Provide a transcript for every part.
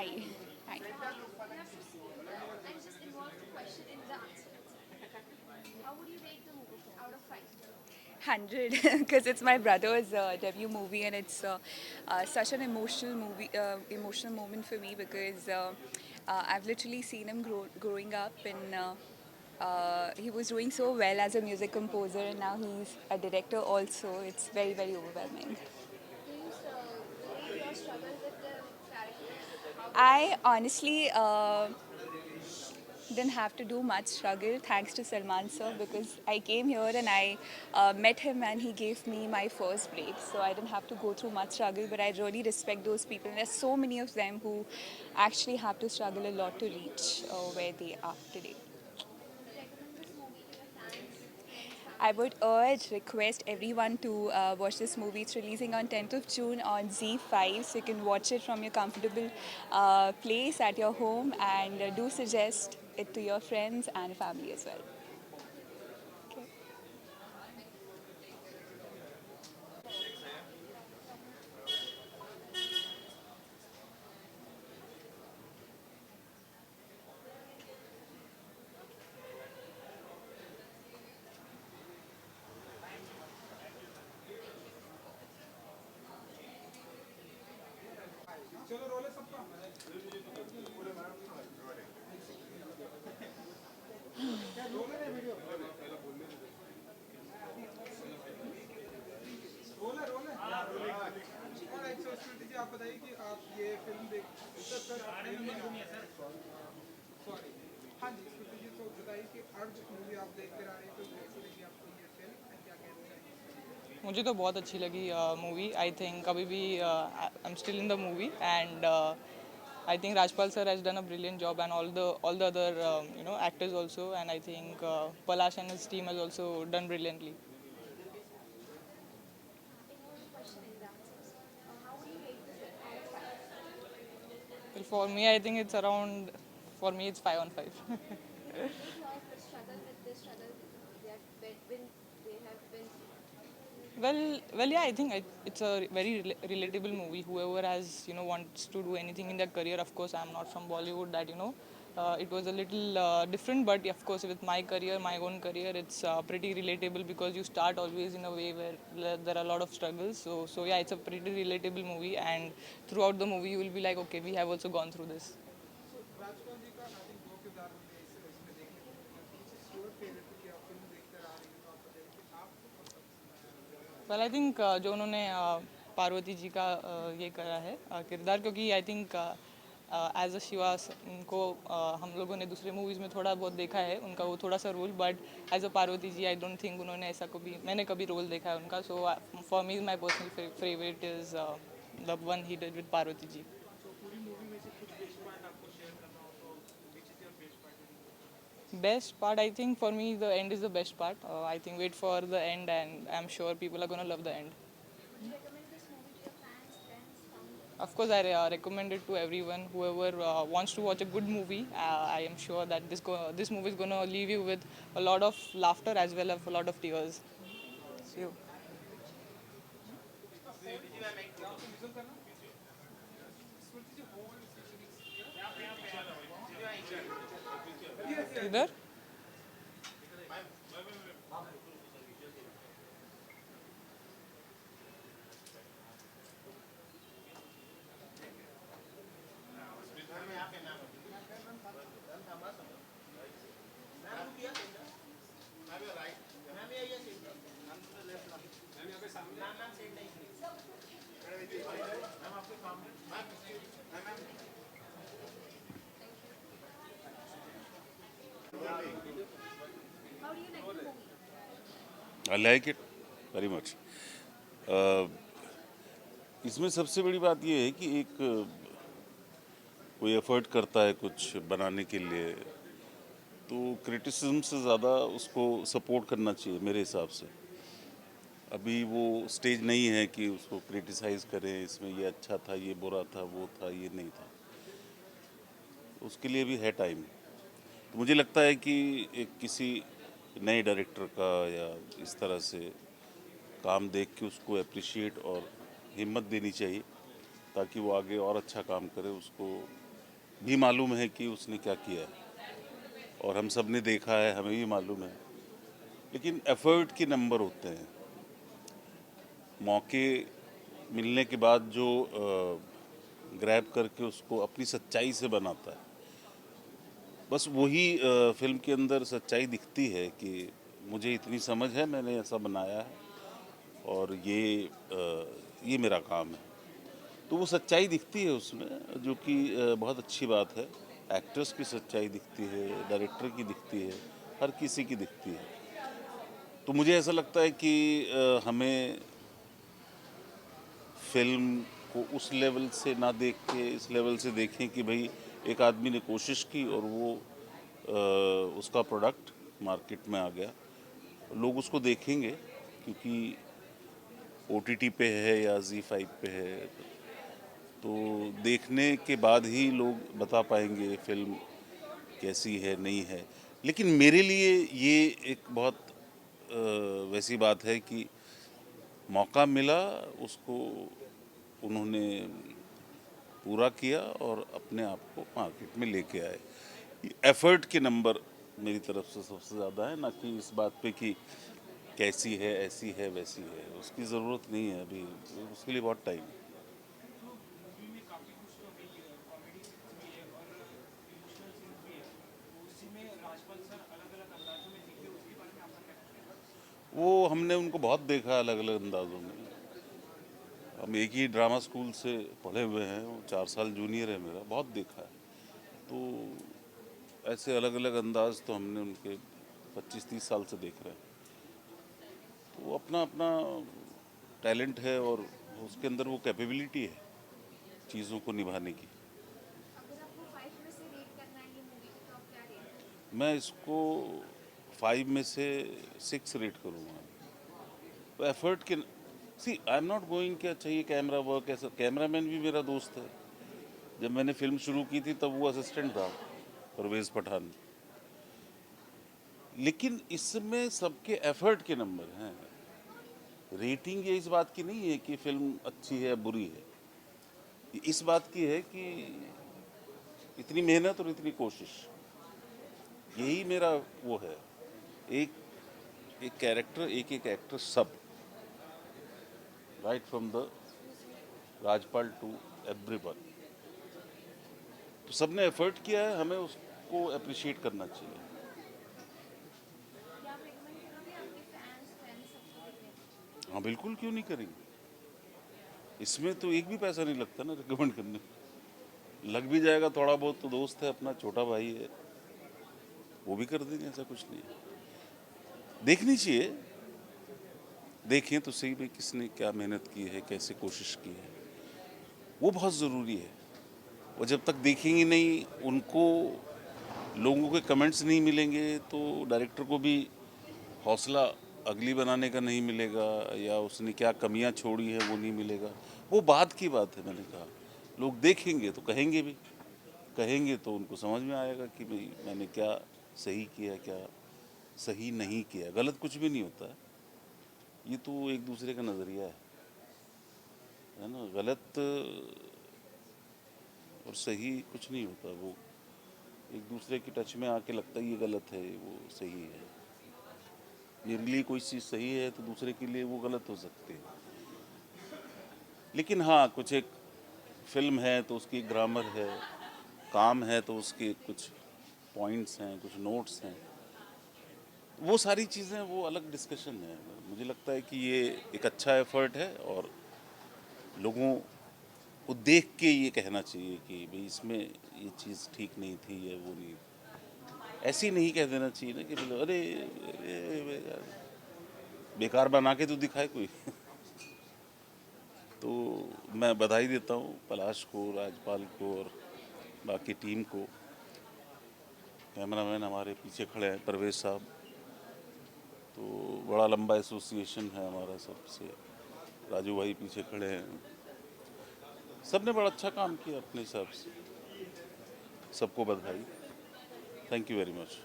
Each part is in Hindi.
Hi. Hi. You have to see the film and just involve the question in the answer itself. How would you rate the movie out of 5? 100 because it's my brother's debut movie and it's such an emotional moment for me because I've literally seen him growing up and he was doing so well as a music composer and now he's a director also. It's very, very overwhelming. Do you relate your struggle with the characters? I honestly didn't have to do much struggle thanks to Salman sir because I came here and I met him and he gave me my first break. So I didn't have to go through much struggle, but I really respect those people. And there's so many of them who actually have to struggle a lot to reach where they are today. Would you recommend this movie to your fans, friends, I family? would urge, request everyone to watch this movie. It's releasing on 10th of June on Z5, so you can watch it from your comfortable place at your home and do suggest it to your friends and family as well. Thank you. Alright so Smriti ji आप बताइए कि आप ये फिल्म देख सर सॉरी हाँ जी स्मृति जी तो बताइए कि अर्ज मूवी आप देख कर आ रहे हैं तो कैसी लगी आपको ये फिल्म एंड क्या कहना चाहिए इसके लिए मुझे तो बहुत अच्छी लगी मूवी आई थिंक अभी भी I am still in the movie and I think Rajpal sir has done a brilliant job and all the other actors also and I think Palash and his team has also done brilliantly. Involve the question in the answers. How would you rate the film out of 5? Well, for me I think it's around, for me it's 5 on 5. Do you relate your struggle with the struggle they have been through? Well, yeah, I think it's a very relatable movie. Whoever has, wants to do anything in their career, of course, I'm not from Bollywood, that, it was a little different, but of course, with my career, my own career, it's pretty relatable because you start always in a way where there are a lot of struggles. So yeah, it's a pretty relatable movie, and throughout the movie, you will be like, okay, we have also gone through this. सो राजपाल जी का आई थिंक दो किरदार मुझे इसमें देखने को मिले विच इज योर फेवरेट क्योंकि आप फिल्म देखकर आ रही हैं तो आप बताइए कि आपको कौन सा पसंद आया वेल आई थिंक जो उन्होंने पार्वती जी का ये करा है किरदार, क्योंकि I think as a Shiva उनको हम लोगों ने दूसरे मूवीज़ में थोड़ा बहुत देखा है उनका वो थोड़ा सा role, but as a Parvati ji I don't think उन्होंने ऐसा कभी, मैंने कभी रोल देखा है उनका. So for me my personal favourite is the one he did with Parvati ji. So पूरी मूवी में से कुछ बेस्ट पॉइंट आपको शेयर करना हो तो which is your best point in the movie Best part, I think for me the end is the best part. I think wait for the end and I'm sure people are gonna love the end. Would you recommend this movie to your fans, friends, family? Of course, I recommend it to everyone. Whoever wants to watch a good movie, I am sure that this movie is gonna leave you with a lot of laughter as well as a lot of tears. Thank you. See you. इसका होल्ड क्या आपको विजुअल करना Smriti ji hold yes yes Either. How do you like the movie? I like it very much. इसमें सबसे बड़ी बात यह है कि एक कोई एफर्ट करता है कुछ बनाने के लिए तो क्रिटिसिज्म से ज़्यादा उसको सपोर्ट करना चाहिए मेरे हिसाब से. अभी वो स्टेज नहीं है कि उसको क्रिटिसाइज़ करें, इसमें ये अच्छा था, ये बुरा था, वो था, ये नहीं था. उसके लिए भी है टाइम. तो मुझे लगता है कि एक किसी नए डायरेक्टर का या इस तरह से काम देख के उसको अप्रिशिएट और हिम्मत देनी चाहिए ताकि वो आगे और अच्छा काम करे. उसको भी मालूम है कि उसने क्या किया है और हम सब ने देखा है, हमें भी मालूम है। लेकिन एफर्ट के नंबर होते हैं। मौके मिलने के बाद जो ग्रैब करके उसको अपनी सच्चाई से बनाता है, बस वही फिल्म के अंदर सच्चाई दिखती है कि मुझे इतनी समझ है, मैंने ऐसा बनाया है और ये मेरा काम है। तो वो सच्चाई दिखती है उसमें, जो कि बहुत अच्छी बात है। एक्टर्स की सच्चाई दिखती है, डायरेक्टर की दिखती है, हर किसी की दिखती है। तो मुझे ऐसा लगता है कि हमें फिल्म को उस लेवल से ना देख के इस लेवल से देखें कि भाई एक आदमी ने कोशिश की और वो उसका प्रोडक्ट मार्केट में आ गया। लोग उसको देखेंगे क्योंकि ओटीटी पे है या Z5 पे है, तो देखने के बाद ही लोग बता पाएंगे फिल्म कैसी है नहीं है। लेकिन मेरे लिए ये एक बहुत वैसी बात है कि मौका मिला, उसको उन्होंने पूरा किया और अपने आप को मार्केट में लेके आए। एफर्ट के नंबर मेरी तरफ से सबसे ज़्यादा है, ना कि इस बात पे कि कैसी है, ऐसी है, वैसी है। उसकी ज़रूरत नहीं है अभी, उसके लिए बहुत टाइम है। मूवी में काफी कुछ तो है ही है, कॉमेडी भी है और इमोशनल सीन भी है। तो उसी में राजपाल सर अलग अलग अंदाजों में दिखे, उसके बारे में आपका क्या कहना है? वो हमने उनको बहुत देखा अलग अलग अंदाजों में। हम एक ही ड्रामा स्कूल से पढ़े हुए हैं, वो 4 साल जूनियर है मेरा, बहुत देखा है। तो ऐसे अलग अलग अंदाज तो हमने उनके 25-30 साल से देख रहे हैं। तो वो अपना अपना टैलेंट है और उसके अंदर वो कैपेबिलिटी है चीज़ों को निभाने की। अगर आपको 5 में से रेट करना है ये मूवी को, तो आप क्या रेट करेंगे? मैं इसको 5 में से 6 रेट करूँगा। तो एफर्ट के सी आई एम नॉट गोइंग क्या चाहिए कैमरा वर्क, ऐसा कैमरामैन भी मेरा दोस्त है। जब मैंने फिल्म शुरू की थी तब वो असिस्टेंट था, परवेज़ पठान। लेकिन इसमें सबके एफर्ट के नंबर हैं। रेटिंग ये इस बात की नहीं है कि फिल्म अच्छी है बुरी है, ये इस बात की है कि इतनी मेहनत और इतनी कोशिश, यही मेरा वो है। एक एक कैरेक्टर, एक एक एक्टर, सब right from the Rajpal to everyone, तो सबने एफर्ट किया है, हमें उसको अप्रिशिएट करना चाहिए। क्या आप रिकमेंड करोगे आपके फैंस फ्रेंड्स सबको देखने? हाँ बिल्कुल, क्यों नहीं करेंगे। इसमें तो एक भी पैसा नहीं लगता ना रिकमेंड करने में। लग भी जाएगा थोड़ा बहुत तो दोस्त है अपना, छोटा भाई है, वो भी कर देंगे, ऐसा कुछ नहीं है। देखनी चाहिए, देखें तो सही में किसने क्या मेहनत की है, कैसे कोशिश की है, वो बहुत ज़रूरी है। वो जब तक देखेंगे नहीं, उनको लोगों के कमेंट्स नहीं मिलेंगे, तो डायरेक्टर को भी हौसला अगली बनाने का नहीं मिलेगा, या उसने क्या कमियां छोड़ी है वो नहीं मिलेगा। वो बात की बात है, मैंने कहा लोग देखेंगे तो कहेंगे भी, कहेंगे तो उनको समझ में आएगा कि भाई मैंने क्या सही किया, क्या सही नहीं किया। गलत कुछ भी नहीं होता है, ये तो एक दूसरे का नज़रिया है ना। गलत और सही कुछ नहीं होता, वो एक दूसरे की टच में आके लगता है ये गलत है, वो सही है। मेरे लिए कोई चीज़ सही है तो दूसरे के लिए वो गलत हो सकती है। लेकिन हाँ, कुछ एक फिल्म है तो उसकी ग्रामर है, काम है तो उसके कुछ पॉइंट्स हैं, कुछ नोट्स हैं, वो सारी चीज़ें वो अलग डिस्कशन है। मुझे लगता है कि ये एक अच्छा एफर्ट है और लोगों को देख के ये कहना चाहिए कि भाई इसमें ये चीज़ ठीक नहीं थी या वो नहीं। ऐसे ही नहीं कह देना चाहिए ना कि बोलो अरे यार, बेकार बना के तो दिखाए कोई। तो मैं बधाई देता हूँ पलाश को, राजपाल को और बाकी टीम को। कैमरामैन हमारे पीछे खड़े हैं, परवेज साहब, तो बड़ा लंबा एसोसिएशन है हमारा सबसे। राजू भाई पीछे खड़े हैं, सबने बड़ा अच्छा काम किया अपने हिसाब से। सबको बधाई, थैंक यू वेरी मच।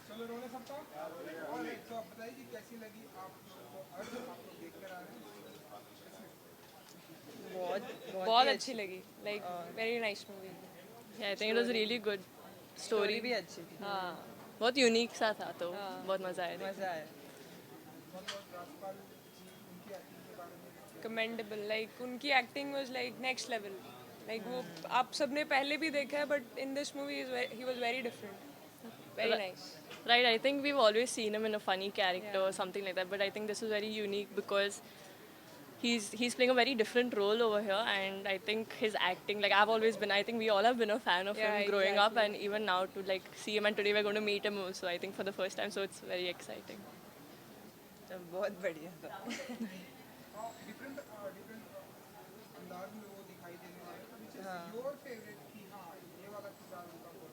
चलो रोने सबका और तो आप बताइए कि कैसी लगी आप लोगों को और आप लोग देख कर आ रहे हैं बहुत अच्छी लगी like very nice movie I think it was really good story भी अच्छी थी हाँ बहुत यूनिक सा था तो बहुत मज़ा आया मजा आया राजपाल जी उनकी एक्टिंग के बारे में कमेंडेबल लाइक उनकी acting was like next level like वो आप सबने पहले भी देखा है but in this movie he was very different very nice Right, I think we've always seen him in a funny character or something like that, but I think this is very unique because he's playing a very different role over here, and I think his acting, like I've always been, I think we all have been a fan of Yeah, him growing up, exactly. and even now to like see him, and today we're going to meet him also, I think for the first time, so it's very exciting. बहुत बढ़िया था डिफरेंट अंदाज में वो दिखाई देने वाले तो विच इज योर फेवरेट कि हाँ ये वाला किरदार उनका बहुत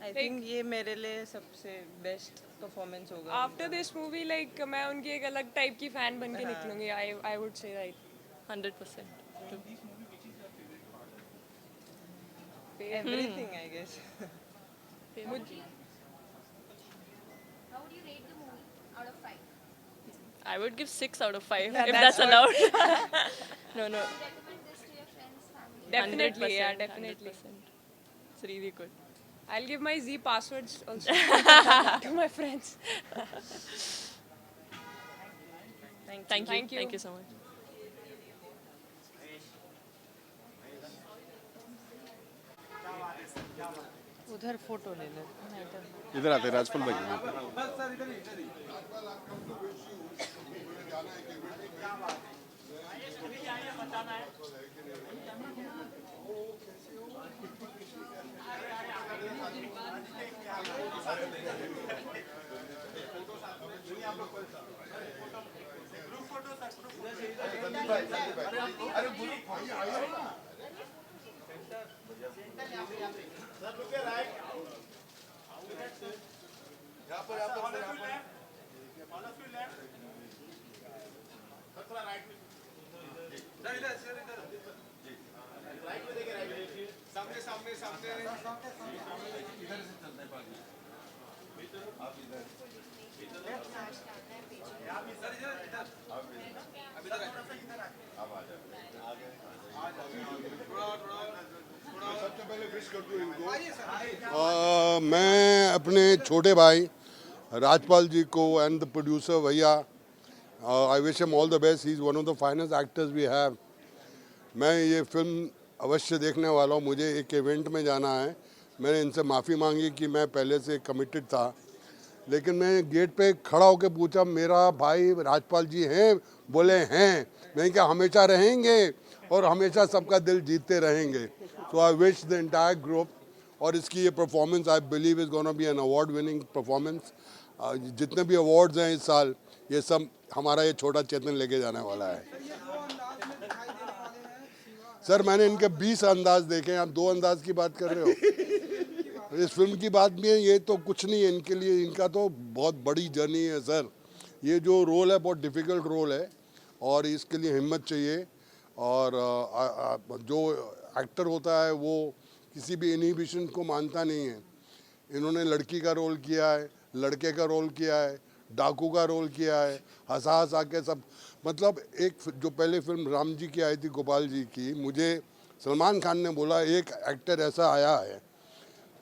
आई थिंक ये मेरे लिए सबसे बेस्ट परफॉर्मेंस होगा आफ्टर दिस मूवी लाइक मैं उनकी एक अलग टाइप की फैन बन के निकलूंगी I would say right 100%. Everything I guess How would you rate the movie out of 5? I would give 6 out of 5 Yeah, if that's that's allowed. No, no. Recommend this to your friends, family. Definitely, 100%, yeah, definitely. 100%. It's really good. I'll give my Z passwords also to my friends. Thank you. Thank you so much. उधर फोटो ले ले इधर आते राजपाल भाई मैं अपने छोटे भाई राजपाल जी को एंड द प्रोड्यूसर भैया I wish him all the best he is one of the finest actors we have मैं ये फिल्म अवश्य देखने वाला हूँ मुझे एक इवेंट में जाना है मैंने इनसे माफ़ी मांगी कि मैं पहले से कमिटेड था लेकिन मैं गेट पे खड़ा होकर पूछा मेरा भाई राजपाल जी हैं बोले हैं मैं क्या हमेशा रहेंगे और हमेशा सबका दिल जीतते रहेंगे so I wish the entire group और इसकी ये performance I believe is gonna be an award winning performance जितने भी अवार्ड्स हैं इस साल ये सब हमारा ये छोटा चेतन लेके जाने वाला है सर मैंने इनके 20 अंदाज देखे हैं आप 2 अंदाज की बात कर रहे हो इस फिल्म की बात भी है ये तो कुछ नहीं है इनके लिए इनका तो बहुत बड़ी जर्नी है सर ये जो रोल है बहुत डिफ़िकल्ट रोल है और इसके लिए हिम्मत चाहिए और जो एक्टर होता है वो किसी भी इनहिबिशन को मानता नहीं है इन्होंने लड़की का रोल किया है लड़के का रोल किया है डाकू का रोल किया है हंसा हंसा के सब मतलब एक जो पहले फिल्म राम जी की आई थी गोपाल जी की मुझे सलमान खान ने बोला एक एक्टर ऐसा आया है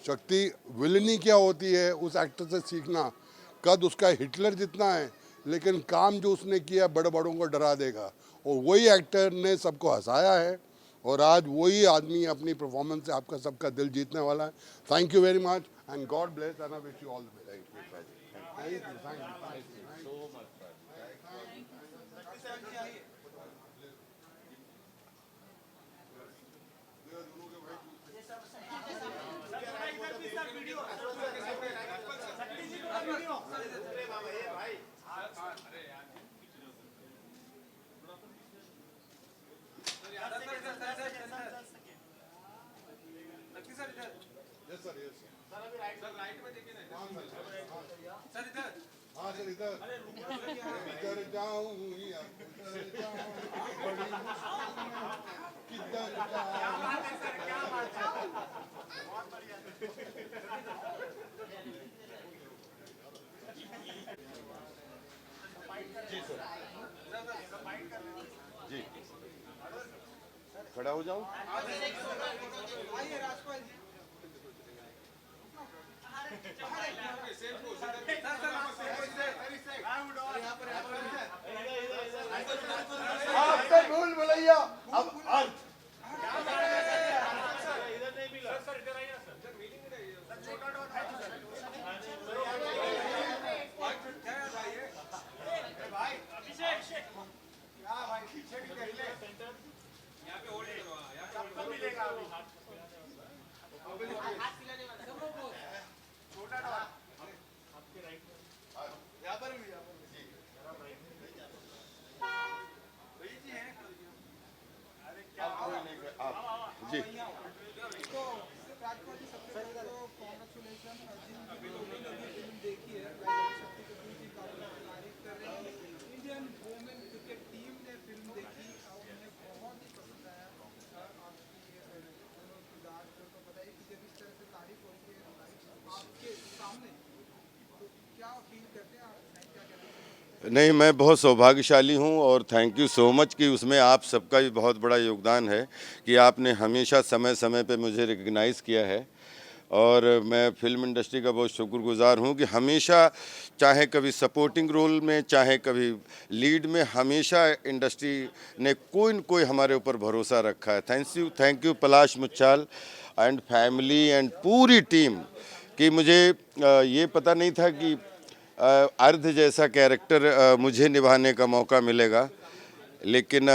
शक्ति विलनी क्या होती है उस एक्टर से सीखना कद उसका हिटलर जितना है लेकिन काम जो उसने किया बड़े बड़ों को डरा देगा और वही एक्टर ने सबको हंसाया है और आज वही आदमी अपनी परफॉर्मेंस से आपका सबका दिल जीतने वाला है thank you very much and God bless and I wish you all the best thank you so much हाँ सर इधर जाऊं या उधर जाऊं बड़ी मुश्किल में किधर जाऊं खड़ा हो जाऊं? आपसे भूल भुलैया अब अर्थ। जी नहीं, मैं बहुत सौभाग्यशाली हूँ और थैंक यू सो मच कि उसमें आप सबका भी बहुत बड़ा योगदान है कि आपने हमेशा समय समय पे मुझे रिकग्नाइज़ किया है। और मैं फिल्म इंडस्ट्री का बहुत शुक्रगुजार हूँ कि हमेशा, चाहे कभी सपोर्टिंग रोल में, चाहे कभी लीड में, हमेशा इंडस्ट्री ने कोई न कोई हमारे ऊपर भरोसा रखा है। Thank you Palash Muchhal and family and पूरी टीम कि मुझे ये पता नहीं था कि अर्ध जैसा कैरेक्टर मुझे निभाने का मौका मिलेगा, लेकिन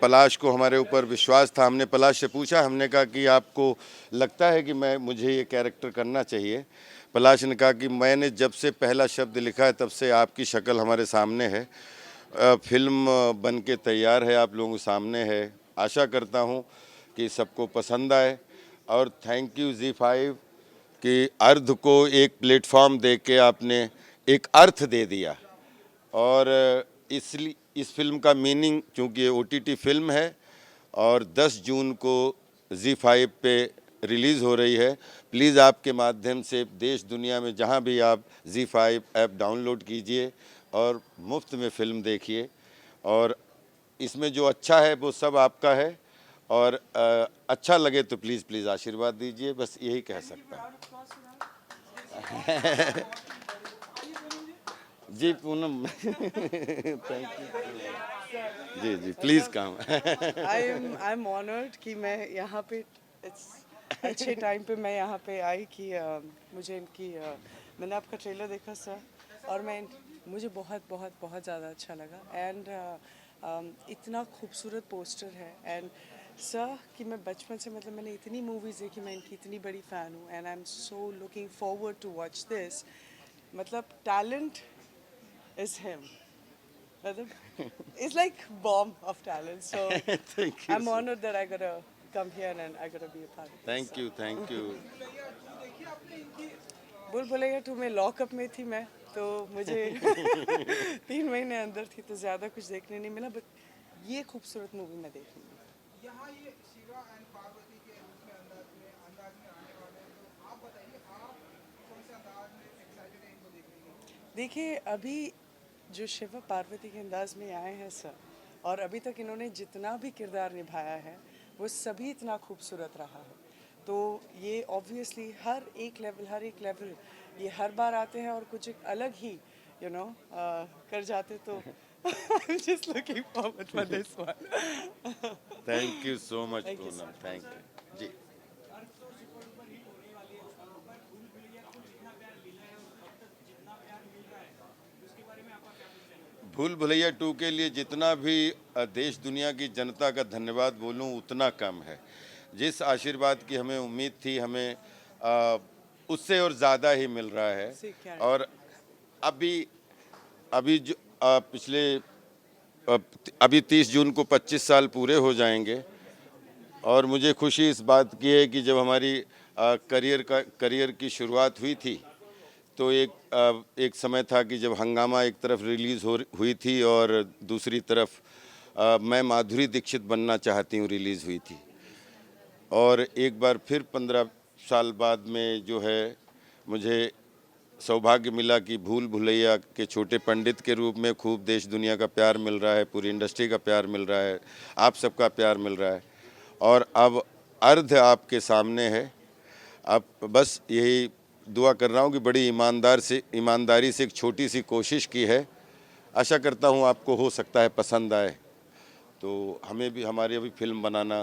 पलाश को हमारे ऊपर विश्वास था। हमने पलाश से पूछा, हमने कहा कि आपको लगता है कि मुझे ये कैरेक्टर करना चाहिए? पलाश ने कहा कि मैंने जब से पहला शब्द लिखा है तब से आपकी शक्ल हमारे सामने है, फिल्म बन के तैयार है, आप लोगों के सामने है। आशा करता हूँ कि सबको पसंद आए और थैंक यू ZEE5 कि अर्ध को एक प्लेटफॉर्म दे के आपने एक अर्थ दे दिया। और इसलिए इस फिल्म का मीनिंग, चूँकि ये OTT फिल्म है और 10 जून को ZEE5 पे रिलीज़ हो रही है, प्लीज़ आपके माध्यम से देश दुनिया में जहाँ भी आप ZEE5 ऐप डाउनलोड कीजिए और मुफ्त में फ़िल्म देखिए। और इसमें जो अच्छा है वो सब आपका है, और अच्छा लगे तो प्लीज़ आशीर्वाद दीजिए, बस यही कह सकता हूँ। जी पूनम थैंक यू। जी please come. I am honoured कि मैं यहाँ पे अच्छे टाइम पे मैं यहाँ पे आई कि मुझे इनकी मैंने आपका ट्रेलर देखा सर, और मुझे बहुत ज़्यादा अच्छा लगा। एंड इतना खूबसूरत पोस्टर है। एंड सर कि मैं बचपन से, मतलब मैंने इतनी मूवीज़ देखी, मैं इनकी इतनी बड़ी फ़ैन हूँ। And I am so looking forward to watch this. मतलब talent is him. It's like bomb of talent. So Thank you, I'm sir. honored that I got to come here and I got to be a part of this. Thank you. भूल भुलैया 2 में लॉकअप में थी मैं, तो मुझे 3 महीने अंदर थी, तो ज़्यादा कुछ देखने नहीं मिला, बट ये खूबसूरत मूवी मैं देख लूँगी। यहाँ ये शिवा एंड पार्वती के रूप में अंदाज में आने वाले हैं, तो आप बताइए, आप कौन से अंदाज में एक्साइटेड हैं इनको देखने के लिए? देखिए, अभी जो शिवा पार्वती के अंदाज में आए हैं सर, और अभी तक इन्होंने जितना भी किरदार निभाया है वो सभी इतना खूबसूरत रहा है। तो ये ऑब्वियसली हर एक लेवल ये हर बार आते हैं और कुछ एक अलग ही कर जाते। तो I'm just looking forward for this one. Thank you so much Poonam, thank you ji. Bhool Bhulaiyaa 2 के लिए जितना भी देश दुनिया की जनता का धन्यवाद बोलूं उतना कम है। जिस आशीर्वाद की हमें उम्मीद थी, हमें उससे और ज़्यादा ही मिल रहा है। और अभी जो अभी 30 जून को 25 साल पूरे हो जाएंगे, और मुझे खुशी इस बात की है कि जब हमारी करियर की शुरुआत हुई थी, तो एक समय था कि जब हंगामा एक तरफ रिलीज़ हुई थी और दूसरी तरफ मैं माधुरी दीक्षित बनना चाहती हूँ रिलीज़ हुई थी। और एक बार फिर 15 साल बाद में जो है मुझे सौभाग्य मिला कि भूल भुलैया के छोटे पंडित के रूप में खूब देश दुनिया का प्यार मिल रहा है, पूरी इंडस्ट्री का प्यार मिल रहा है, आप सबका प्यार मिल रहा है। और अब अर्ध आपके सामने है। अब बस यही दुआ कर रहा हूँ कि बड़ी ईमानदारी से एक छोटी सी कोशिश की है। आशा करता हूँ आपको हो सकता है पसंद आए, तो हमें भी हमारी अभी फिल्म बनाना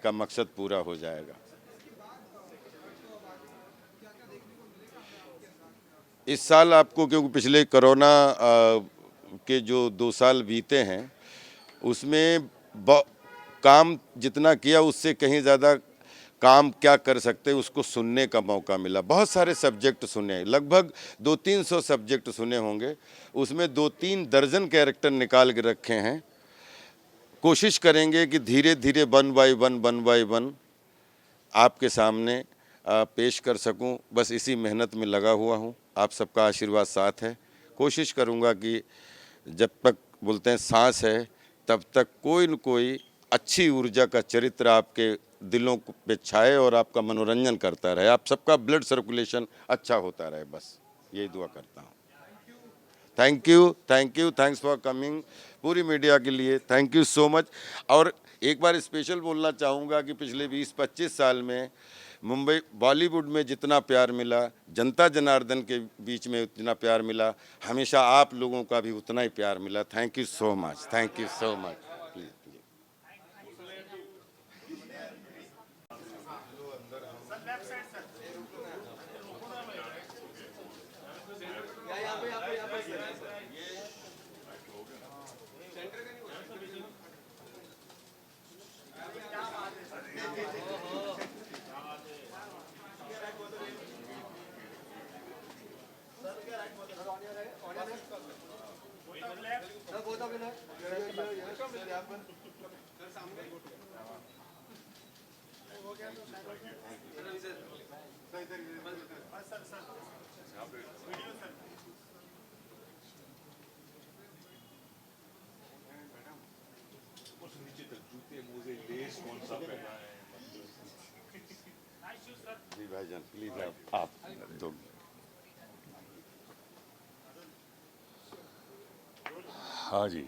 का मकसद पूरा हो जाएगा। इस साल आपको, क्योंकि पिछले कोरोना के जो 2 साल बीते हैं उसमें काम जितना किया उससे कहीं ज़्यादा काम क्या कर सकते हैं उसको सुनने का मौका मिला। बहुत सारे सब्जेक्ट सुने, लगभग 200-300 सब्जेक्ट सुने होंगे, उसमें 2-3 दर्जन कैरेक्टर निकाल के रखे हैं। कोशिश करेंगे कि धीरे धीरे वन बाय वन आपके सामने पेश कर सकूं। बस इसी मेहनत में लगा हुआ हूं। आप सबका आशीर्वाद साथ है। कोशिश करूंगा कि जब तक बोलते हैं सांस है तब तक कोई न कोई अच्छी ऊर्जा का चरित्र आपके दिलों पे छाए और आपका मनोरंजन करता रहे, आप सबका ब्लड सर्कुलेशन अच्छा होता रहे, बस यही दुआ करता हूँ। Thank you, thanks for coming. पूरी मीडिया के लिए थैंक यू सो मच। और एक बार स्पेशल बोलना चाहूँगा कि पिछले 20-25 साल में मुंबई बॉलीवुड में जितना प्यार मिला, जनता जनार्दन के बीच में उतना प्यार मिला, हमेशा आप लोगों का भी उतना ही प्यार मिला। Thank you so much, thank you so much. Please ji भाईजान, प्लीज आप दो। हाँ जी,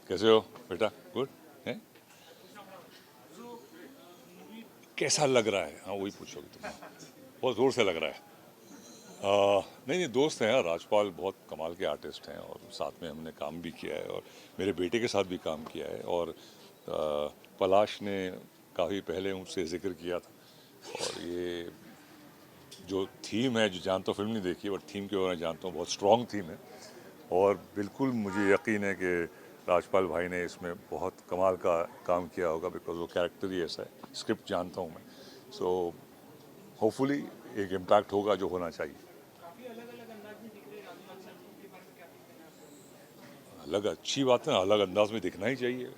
कैसे हो बेटा? गुड है? कैसा लग रहा है? हाँ वही पूछोगे तुम। बहुत ज़ोर से लग रहा है। नहीं, दोस्त हैं। राजपाल बहुत कमाल के आर्टिस्ट हैं और साथ में हमने काम भी किया है और मेरे बेटे के साथ भी काम किया है। और पलाश ने काफ़ी पहले उनसे जिक्र किया था। और ये जो थीम है, जो जानता हूँ, फिल्म नहीं देखी बट थीम के बारे में जानता हूँ, बहुत स्ट्रॉन्ग थीम है। और बिल्कुल मुझे यकीन है कि राजपाल भाई ने इसमें बहुत कमाल का काम किया होगा, बिकॉज वो कैरेक्टर ही ऐसा है। स्क्रिप्ट जानता हूँ मैं, सो होपफुली एक इम्पैक्ट होगा जो होना चाहिए। अलग अच्छी बात है, अलग अंदाज में दिखना ही चाहिए।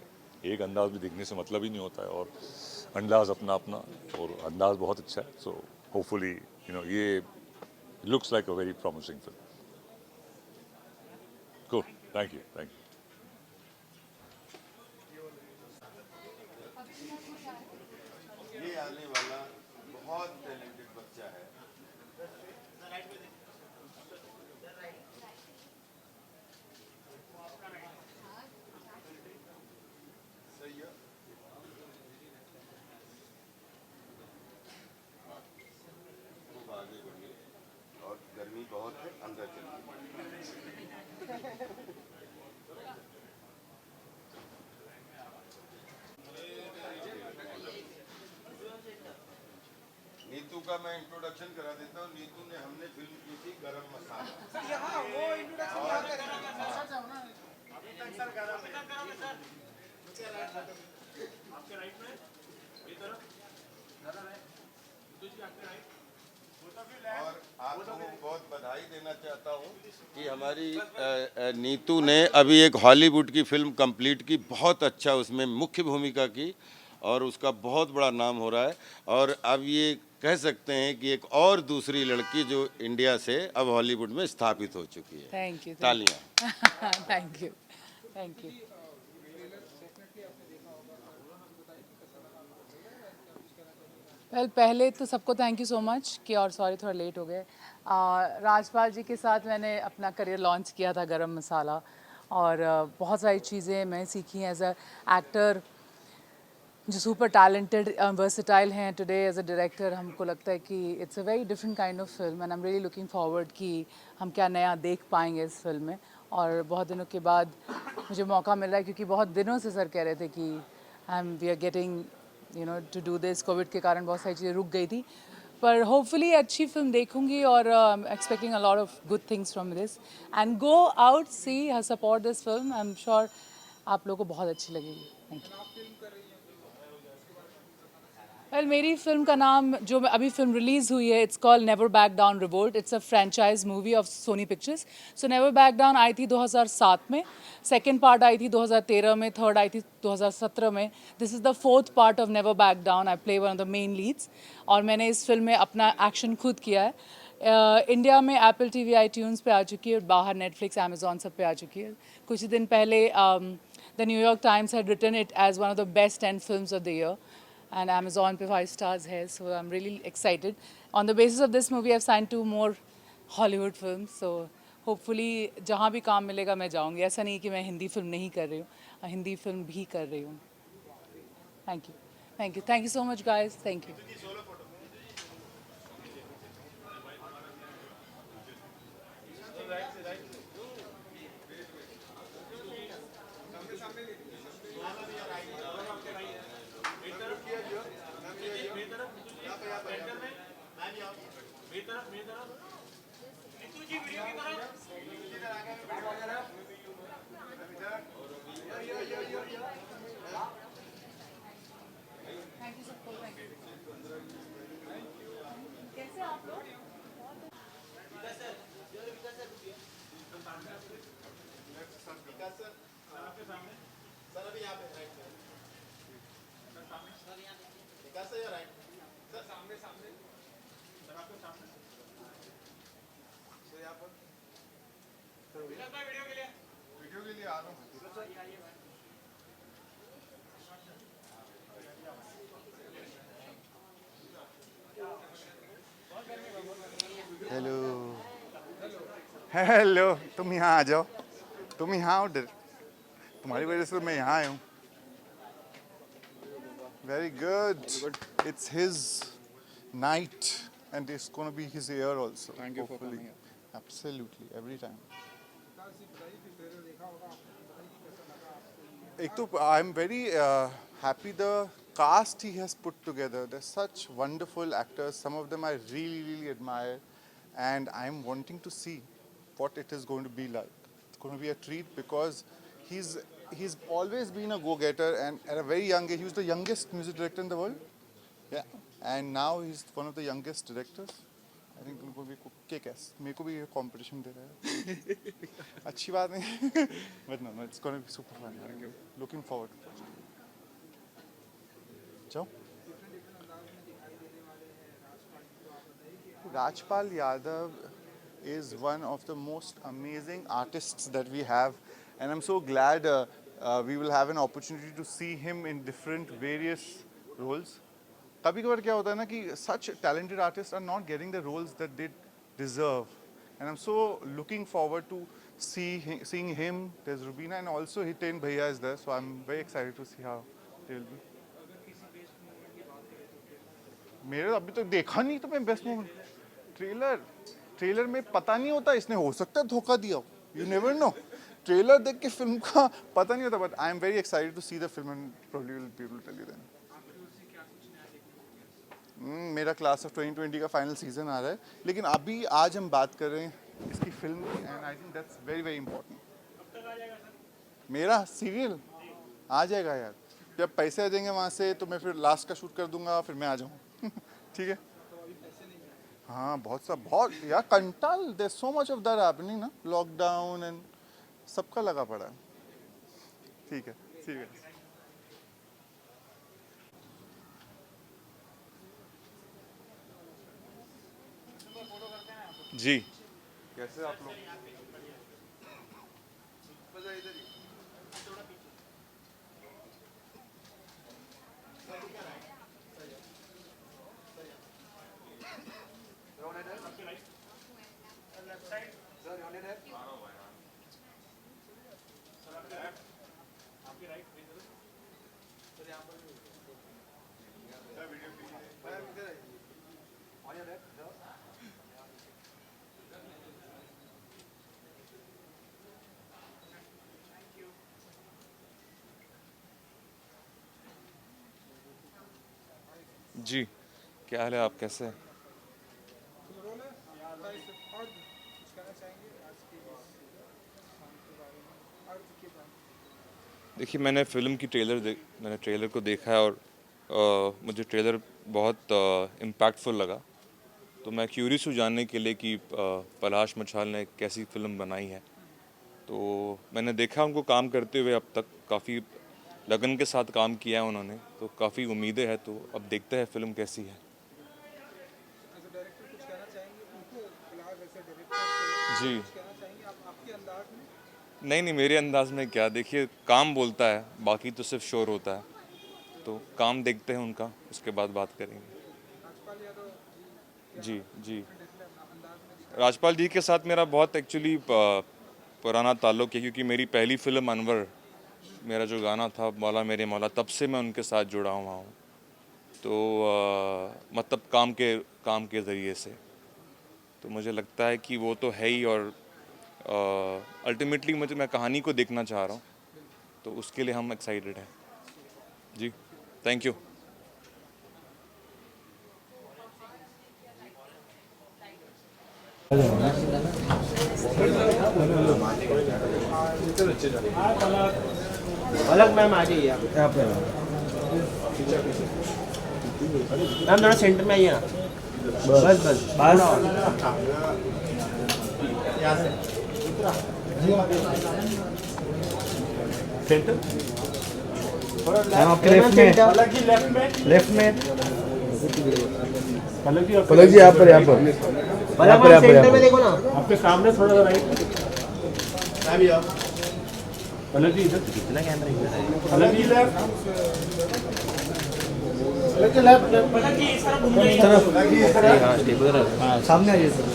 एक अंदाज में दिखने से मतलब ही नहीं होता है, और अंदाज अपना अपना, और अंदाज बहुत अच्छा है। सो होपफुली ये looks like a very promising film. Cool. Thank you. Thank you. ये आने वाला बहुत टैलेंटेड बच्चा है। सही है। खूब आगे बढ़िए, और गर्मी बहुत है, अंदर चलिए। नीतू का मैं इंट्रोडक्शन करा देता हूँ। नीतू ने हमने फिल्म की थी गरम मसाला। और आपको बहुत बधाई देना चाहता हूँ कि हमारी नीतू ने अभी एक हॉलीवुड की फिल्म कंप्लीट की, बहुत अच्छा उसमें मुख्य भूमिका की, और उसका बहुत बड़ा नाम हो रहा है। और अब ये कह सकते हैं कि एक और दूसरी लड़की जो इंडिया से अब हॉलीवुड में स्थापित हो चुकी है। Thank you. तालियां। Thank you, thank you. Well, पहले तो सबको थैंक यू सो मच कि, और सॉरी थोड़ा लेट हो गए। राजपाल जी के साथ मैंने अपना करियर लॉन्च किया था गरम मसाला, और बहुत सारी चीज़ें मैं सीखी एज अ एक्टर। जो सुपर टैलेंटेड वर्सेटाइल हैं टुडे एज अ डायरेक्टर, हमको लगता है कि it's a very different kind of film and I am really looking forward कि हम क्या नया देख पाएंगे इस फिल्म में। और बहुत दिनों के बाद मुझे मौका मिल रहा है, क्योंकि बहुत दिनों से सर कह रहे थे कि we are getting to do this. Covid के कारण बहुत सारी चीज़ें रुक गई थी, पर होपफुली अच्छी फिल्म देखूंगी और expecting a lot of good things from this and go out see support this film. I am sure आप लोगों को बहुत अच्छी लगेगी। Thank you. वेल, मेरी फिल्म का नाम, जो अभी फिल्म रिलीज़ हुई है, it's called never back down revolt. It's a franchise movie of Sony pictures. So never back down आई थी 2007 में, सेकेंड पार्ट आई थी 2013 में, थर्ड आई थी 2017 में। This is the fourth part of never back down. I play one of the main Leeds और मैंने इस फिल्म में अपना एक्शन खुद किया है। इंडिया में एप्पल TV iTunes पे आ चुकी है और बाहर नेटफ्लिक्स, अमेजॉन सब पे आ चुकी है। कुछ ही दिन पहले the New York times had written it as one of the best 10 films of the year and Amazon पे 5 stars है, so I'm really excited. On the basis of this movie, I've signed 2 more Hollywood films, so hopefully जहाँ भी काम मिलेगा मैं जाऊँगी। ऐसा नहीं कि मैं हिंदी फिल्म नहीं कर रही हूँ, हिंदी फिल्म भी कर रही हूँ। Thank you so much guys, thank you. Hello, तुम यहाँ आ जाओ, तुम यहाँ उधर, तुम्हारी वजह से मैं यहाँ आया हूँ। Very good. It's his night and it's going to be his year also. Thank you for hopefully. coming here. Absolutely, every time. एक तो I'm very happy the cast he has put together. They're such wonderful actors. Some of them I really admire, and I'm wanting to see what it is going to be like. It's going to be a treat because he's always been a go-getter, and at a very young age, he was the youngest music director in the world. Yeah, and now he's one of the youngest directors. I think उनको भी kick-ass. मेरे को भी ये competition दे रहा है. अच्छी बात नहीं. But no, it's going to be super fun. Looking forward. जाओ. Rajpal Yadav is one of the most amazing artists that we have, and I'm so glad we will have an opportunity to see him in different various roles. कभी कभार क्या होता है ना कि such talented artists are not getting the roles that they deserve, and I'm so looking forward to seeing him. There's Rubina and also Hiten Bhaiya is there, so I'm very excited to see how they will be. मेरे अभी तक देखा नहीं तो मैं बेस्ट मोमेंट ट्रेलर में पता नहीं होता, इसने हो सकता है धोखा दिया हो, यू नेवर नो. ट्रेलर देख के फिल्म का पता नहीं होता, but I am very excited to see the film and probably will be able to tell you then. मेरा क्लास ऑफ 2020 का फाइनल सीजन आ रहा है, लेकिन अभी आज हम बात कर रहे हैं इसकी फिल्म की, and I think that's very important. मेरा सीरियल आ जाएगा यार, जब पैसे आ जाएंगे वहाँ से तो मैं फिर लास्ट का शूट कर दूंगा, फिर मैं आ जाऊँ. ठीक है. हाँ बहुत यार कंटाल, there so much of that happening ना, लॉकडाउन एंड सबका लगा पड़ा है. ठीक है, सीरियस. जी कैसे आप लोग? जी, क्या हाल है, आप कैसे हैं? देखिए, मैंने ट्रेलर को देखा है और मुझे ट्रेलर बहुत इम्पैक्टफुल लगा। तो मैं क्यूरियस हूँ जानने के लिए कि पलाश मछाल ने कैसी फ़िल्म बनाई है। तो मैंने देखा उनको काम करते हुए, अब तक काफ़ी लगन के साथ काम किया है उन्होंने, तो काफ़ी उम्मीदें हैं। तो अब देखते हैं फ़िल्म कैसी है। जी, नहीं, मेरे अंदाज में क्या, देखिए काम बोलता है, बाकी तो सिर्फ शोर होता है। तो काम देखते हैं उनका, उसके बाद बात करेंगे। जी, राजपाल जी के साथ मेरा बहुत एक्चुअली पुराना ताल्लुक़ है, क्योंकि मेरी पहली फ़िल्म अनवर, मेरा जो गाना था मौला मेरे मौला, तब से मैं उनके साथ जुड़ा हुआ हूँ। तो मतलब काम के ज़रिए से तो मुझे लगता है कि वो तो है ही। और अल्टीमेटली मैं कहानी को देखना चाह रहा हूँ, तो उसके लिए हम एक्साइटेड हैं। जी, थैंक यू। अलग मैम आ जाइए आप यहाँ पे। मैम थोड़ा सेंटर में आइए ना, बस सेंटर आपके लेफ्ट में पलक जी यहाँ पर सेंटर में देखो ना, आपके सामने थोड़ा सा राइट। पलक जी इधर, कितना कैमरा इधर पलक जी लेफ्ट, सामने आइए सर।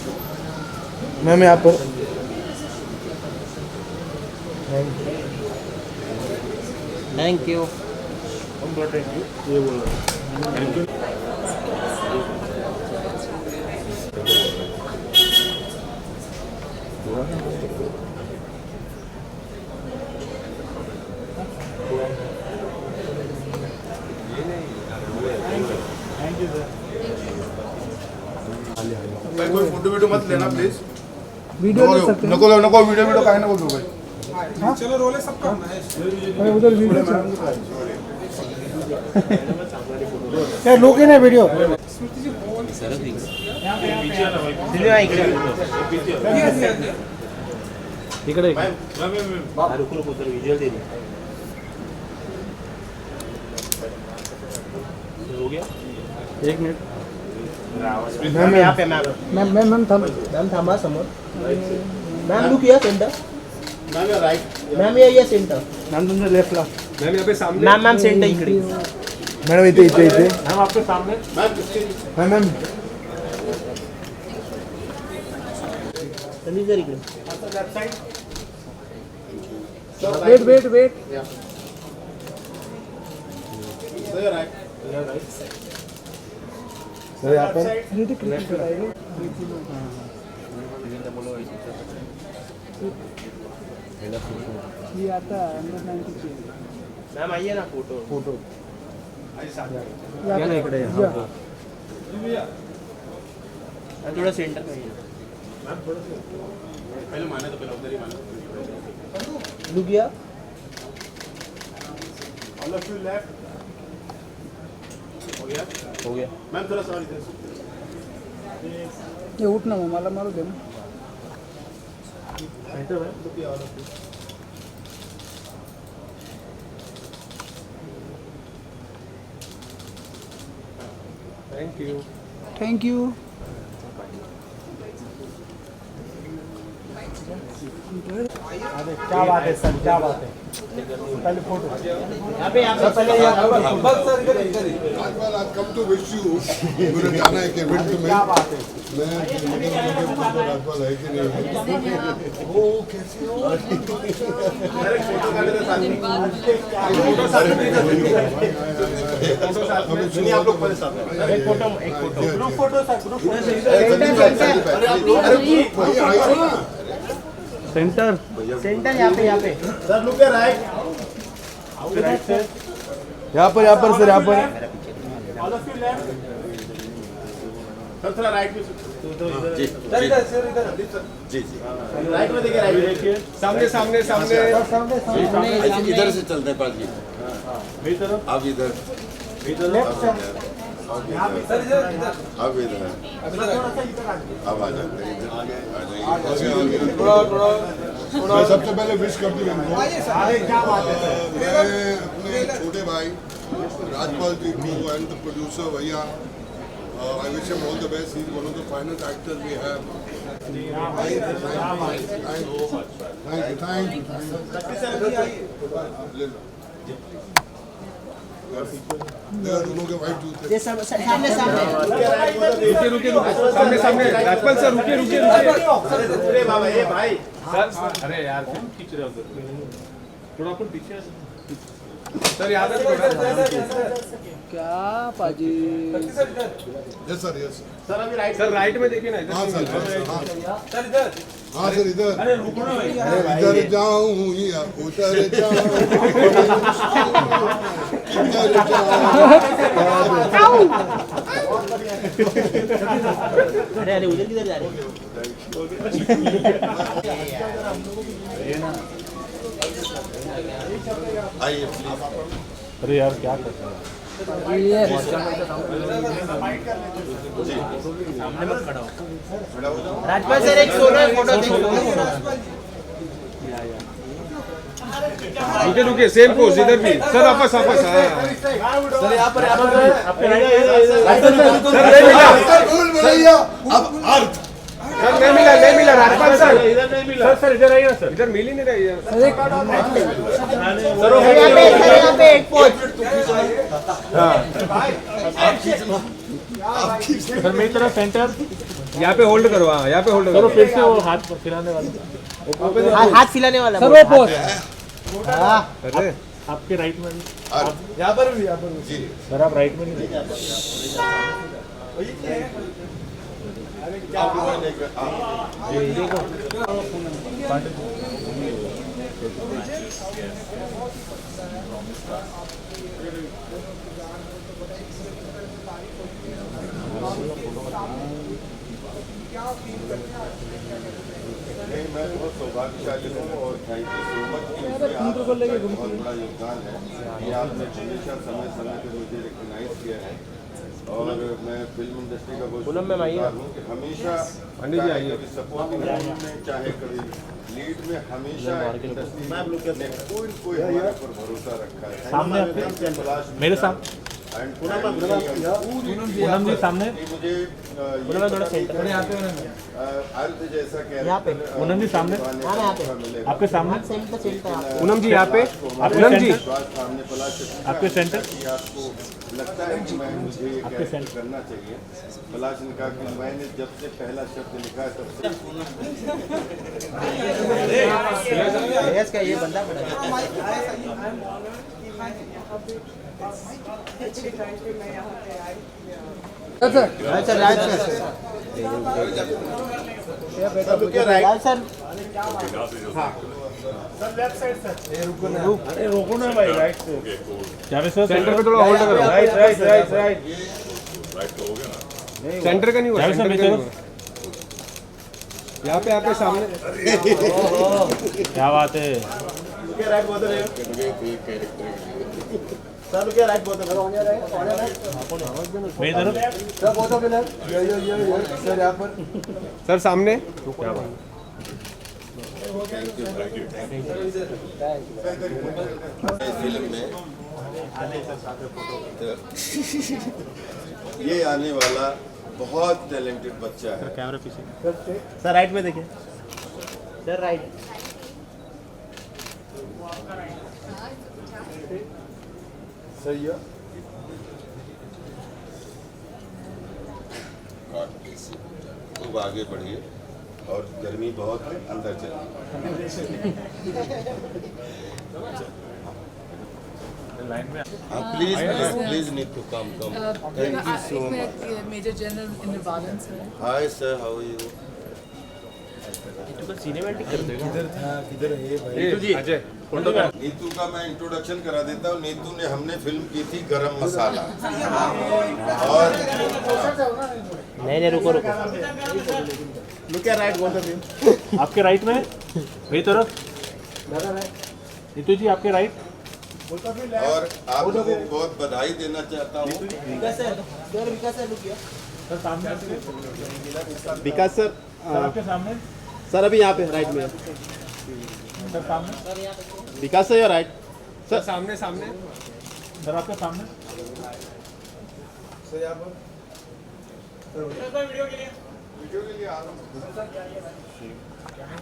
मैम यहाँ पर थैंक यू। ये बोल रहा थैंक यू। भाई कोई फोटो मत लेना प्लीज। वीडियो ले सकते हैं। नको वीडियो काहे नको दो भाई। चलो रोल है सबका। अरे उधर वीडियो क्या लोग है ना वीडियो। इकडे हो गया 1 मिनिट। मैम यहाँ पे मैम थांबा समोर। मैम लुक या सेंटर, मैम या राइट, मैम या सेंटर, मैम तुमच्या लेफ्टला, मैम यहाँ पे सामने, मैम सेंटर इकडे, मॅडम इथे मैम आपके सामने, मैम तन्वी सर इकडे, वेट सर यहाँ पर ये आता है अंदर 90 मैम आइए ना फोटो या इकडे थोड़ा सेंटर में पहले माने तो पहले उधर ही माने। लुक या ऑल ऑफ यू लेफ्ट। हो गया मैम थोड़ा सवाल इधर। ये उठ ना मला मारू दे ना। Thank you. क्या बात है सर, क्या बात है। पहले फोटो पहले कम टू विश यू। मुझे जाना है कि इवेंट में। क्या बात है। मैं राजपाल है कि नहीं। वो कैसे हो? आप लोग पहले साथ एक photo group photo sir, group centre centre यहाँ पे सर लुक राइट। यहाँ पर सर, यहाँ पर all of you left sir, थोड़ा राइट में जी सर, इधर सर, इधर जी जी राइट में देखिए, राइट में देखिए, सामने सामने सामने इधर से चलते हैं पाजी, मेरी तरफ, अब इधर, लेफ्ट सर, इधर इधर, अब इधर, अब आ जाते हैं इधर, आ जाइए। थोड़ा मैं सबसे पहले विश कर दूं इनको। क्या बात है मैं अपने छोटे भाई राजपाल जी को एंड द प्रोड्यूसर भैया, I wish him all the best. He's one of the finest actors we have. Thank you. दोनों के वाइट जूते। सामने सामने रुकिए सामने सामने राजपाल सर, रुकिए अरे बाबा, ये भाई सर, अरे यार क्यों खींच रहे हो थोड़ा अपन पीछे सर, यहाँ पे क्या पाजी? यस सर, सर अभी राइट, सर राइट में देखिए ना, हाँ सर, सर इधर, हाँ सर इधर, अरे रुको ना भाई, इधर जाऊँ या उधर जाऊँ, इधर जाऊँ। अरे अरे उधर किधर जा रहे आइए प्लीज। अरे यार क्या करते हैं, राजपाल सर एक सोलो फोटो रुके सेम पोज इधर भी सर, वापस वापस, सर यहाँ पर अब अर्थ सर नहीं मिला राजपाल सर, इधर नहीं मिला सर, इधर आइए सर, इधर मिल ही नहीं रही है सर, यहाँ पे एक पोज, सर मेरी तरफ सेंटर, यहाँ पे होल्ड करो, हाँ यहाँ पे होल्ड करो, फिर से वो हाथ खिलाने वाला, हाथ खिलाने वाला सर वो पोज, अरे आपके राइट में यहाँ पर भी सर, आप राइट में नहीं नहीं, मैं बहुत सौभाग्यशाली हूँ और थैंक यू सो मच कि इसमें आपका बहुत बड़ा योगदान है कि आपने हमेशा समय समय पर मुझे रिकग्नाइज किया है, और मैं फिल्म इंडस्ट्री का बहुत शुक्रगुजार हूँ कि हमेशा कभी सपोर्टिंग रोल में चाहे कभी लीड में हमेशा इंडस्ट्री ने कोई हमारे पर भरोसा रखा है। सामने मेरे सामने पूनम जी सामने, मुझे अर्थ जैसा यहाँ पे पूनम जी सामने, आपके सामने पूनम जी, यहाँ पे पूनम जी आपके सेंटर, आपको लगता है कि मैं मुझे आपके सेंटर करना चाहिए। पलाश ने कहा कि मैंने जब से पहला शब्द लिखा है तब का ये बंदा अच्छे टाइम पे मैं यहाँ पे आई। अरे रोको ना भाई, राइट से सेंटर पे थोड़ा होल्ड करो, राइट सेंटर का नहीं हुआ, यहाँ पे सामने, क्या बात है राइट बोल रहे सर, क्या राइट बोल रहे मेरी तरफ सर, यहाँ पर सर सामने, क्या बात, फिल्म में ये आने वाला बहुत टैलेंटेड बच्चा है। कैमरा पीछे सर, राइट में देखिए सर, राइट सही है। खूब आगे बढ़िए, और गर्मी बहुत है, अंदर चलिए। Please need to come. Thank you so much. Major general in violence है। Hi sir, how are you? Cinematic कर देगा, किधर है भाई जी, अजय नीतू का मैं इंट्रोडक्शन करा देता हूँ। नीतू ने हमने फिल्म की थी गरम मसाला और नहीं रुको लुक एट राइट बोल दो आपके राइट में मेरी तरफ नीतू जी आपके राइट और आप लोगों को बहुत बधाई देना चाहता हूँ। सर सामने विकास सर आपके सामने सर अभी यहाँ पे राइट में सर सामने विकास सर राइट सर सामने सर आपके सामने सर यहाँ पर वीडियो के लिए आ रहा हूँ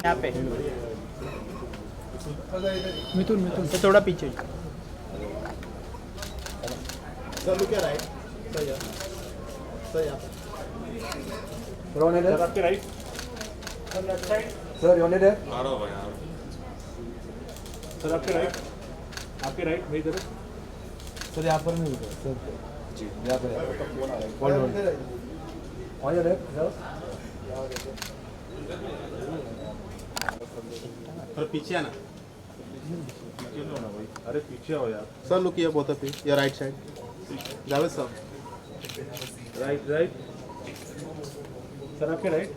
यहाँ पे मिथुन सर थोड़ा पीछे sir look at right sir यहाँ सर यहाँ सर आपके right sir left side sir योने दे आ रहा हूँ भाई, आ रहा हूँ। सर आपके राइट मेरी तरफ सर यहाँ पर नहीं सर जी यहाँ पर ऑन योर लेफ्ट सर पीछे आना अरे पीछे हो यार sir look here both of you your right side Javed साहब राइट सर आपके राइट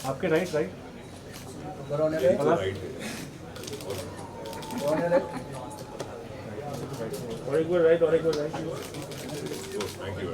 आपके राइट और एक बार राइट थैंक यू